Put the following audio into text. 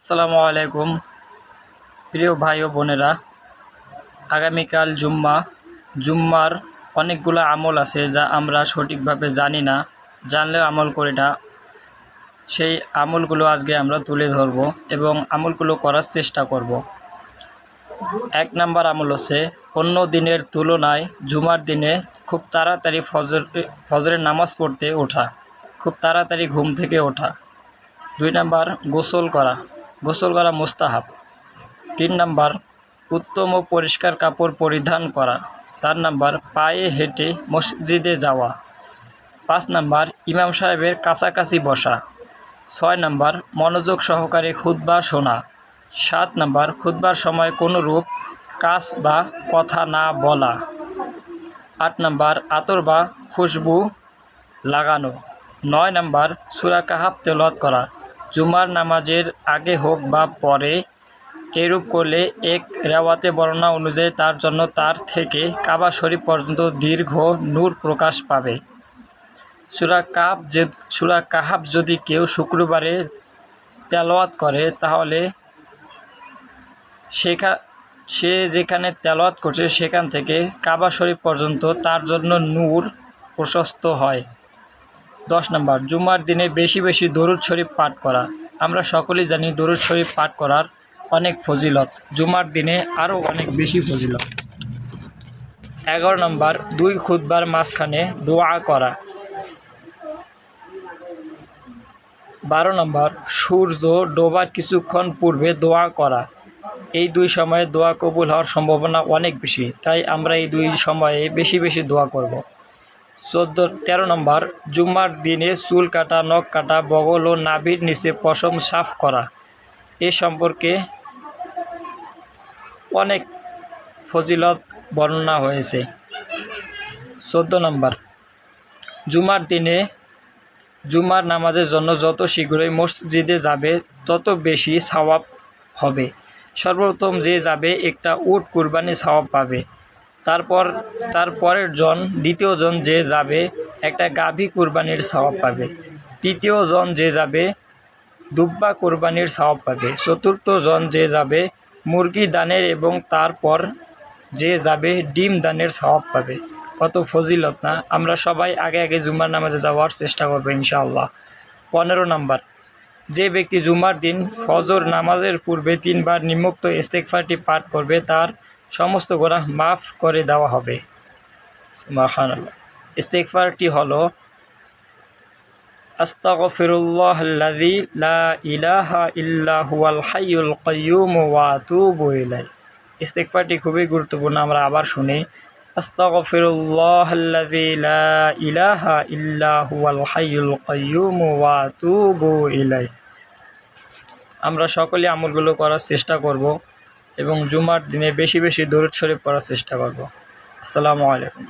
আসসালামু আলাইকুম প্রিয় ভাই ও বোনেরা। আগামীকাল জুম্মার অনেকগুলো আমল আছে যা আমরা সঠিকভাবে জানি না, জানলেও আমল করি না। সেই আমলগুলো আজকে আমরা তুলে ধরব এবং আমলগুলো করার চেষ্টা করব। 1 নাম্বার আমল হচ্ছে অন্য দিনের তুলনায় জুমার দিনে খুব তাড়াতাড়ি ফজরের নামাজ পড়তে ওঠা, খুব তাড়াতাড়ি ঘুম থেকে ওঠা। 2 নাম্বার গোসল করা মুস্তাহাব। 3 নাম্বার উত্তম ও পরিষ্কার কাপড় পরিধান করা। 4 নাম্বার পায়ে হেঁটে মসজিদে যাওয়া। 5 নাম্বার ইমাম সাহেবের কাছাকাছি বসা। 6 নাম্বার মনোযোগ সহকারে খুতবা শোনা। 7 নাম্বার খুতবার সময় কোনোরূপ কাজ বা কথা না বলা। 8 নাম্বার আতর বা খুশবু লাগানো। 9 নাম্বার সূরা কাহাফ তেলাওয়াত করা, জুমার নামাজের আগে হোক বা পরে। এরূপ করলে এক রেওয়াতে বর্ণনা অনুযায়ী তার জন্য তার থেকে কাবা শরীফ পর্যন্ত দীর্ঘ নূর প্রকাশ পাবে। সূরা কাহাফ যদি কেউ শুক্রবারে তেলাওয়াত করে তাহলে সে যেখানে তেলাওয়াত করছে সেখান থেকে কাবা শরীফ পর্যন্ত তার জন্য নূর প্রশস্ত হয়। 10 নাম্বার জুমার দিনে বেশি বেশি দরুদ শরীফ পাঠ করা। আমরা সকলেই জানি দরুদ শরীফ পাঠ করার অনেক ফজিলত, জুমার দিনে আরও অনেক বেশি ফজিলত। 11 নাম্বার 2 খুতবার মাঝখানে দোয়া করা। 12 নাম্বার সূর্য ডোবার কিছুক্ষণ পূর্বে দোয়া করা। এই 2 সময়ে দোয়া কবুল হওয়ার সম্ভাবনা অনেক বেশি, তাই আমরা এই 2 সময়ে বেশি বেশি দোয়া করব। 13 নম্বর জুম্মার দিনে চুল কাটা, নখ কাটা, বগল ও নাভির নিচে পশম সাফ করা। এ সম্পর্কে অনেক ফজিলত বর্ণনা হয়েছে। 14 নম্বর জুমার দিনে জুমার নামাজের জন্য যত শীঘ্রই মসজিদে যাবে তত বেশি সওয়াব হবে। সর্বপ্রথম যে যাবে একটা উট কুরবানি সওয়াব পাবে। তার পরের জন, দ্বিতীয় জন যে যাবে একটা গাভী কুরবানির সওয়াব পাবে। তৃতীয় জন যে যাবে দুব্বা কুরবানির সওয়াব পাবে। চতুর্থ জন যে যাবে মুরগি দানের এবং তারপর যে যাবে ডিম দানের সওয়াব পাবে। কত ফজিলত না! আমরা সবাই আগে আগে জুমার নামাজে যাওয়ার চেষ্টা করবো ইনশাআল্লাহ। 15 নাম্বার যে ব্যক্তি জুমার দিন ফজর নামাজের পূর্বে 3 বার নিম্নোক্ত ইস্তেগফারটি পাঠ করবে তার সমস্ত গুনাহ মাফ করে দেওয়া হবে। সুবহানাল্লাহ। ইস্তেগফারটি হলো আস্তাগফিরুল্লাহাল্লাযী লা ইলাহা ইল্লা হুয়াল হাইয়ুল কাইয়্যুম ওয়া আতুবু ইলাইহি। ইস্তেগফারটি খুবই গুরুত্বপূর্ণ, আমরা আবার শুনি। আস্তাগফিরুল্লাহাল্লাযী লা ইলাহা ইল্লা হুয়াল হাইয়ুল কাইয়্যুম ওয়া আতুবু ইলাইহি। আমরা সকলে আমলগুলো করার চেষ্টা করব এবং জুমার দিনে বেশি বেশি দরুদ শরীফ পড়ার চেষ্টা করব। আসসালামু আলাইকুম।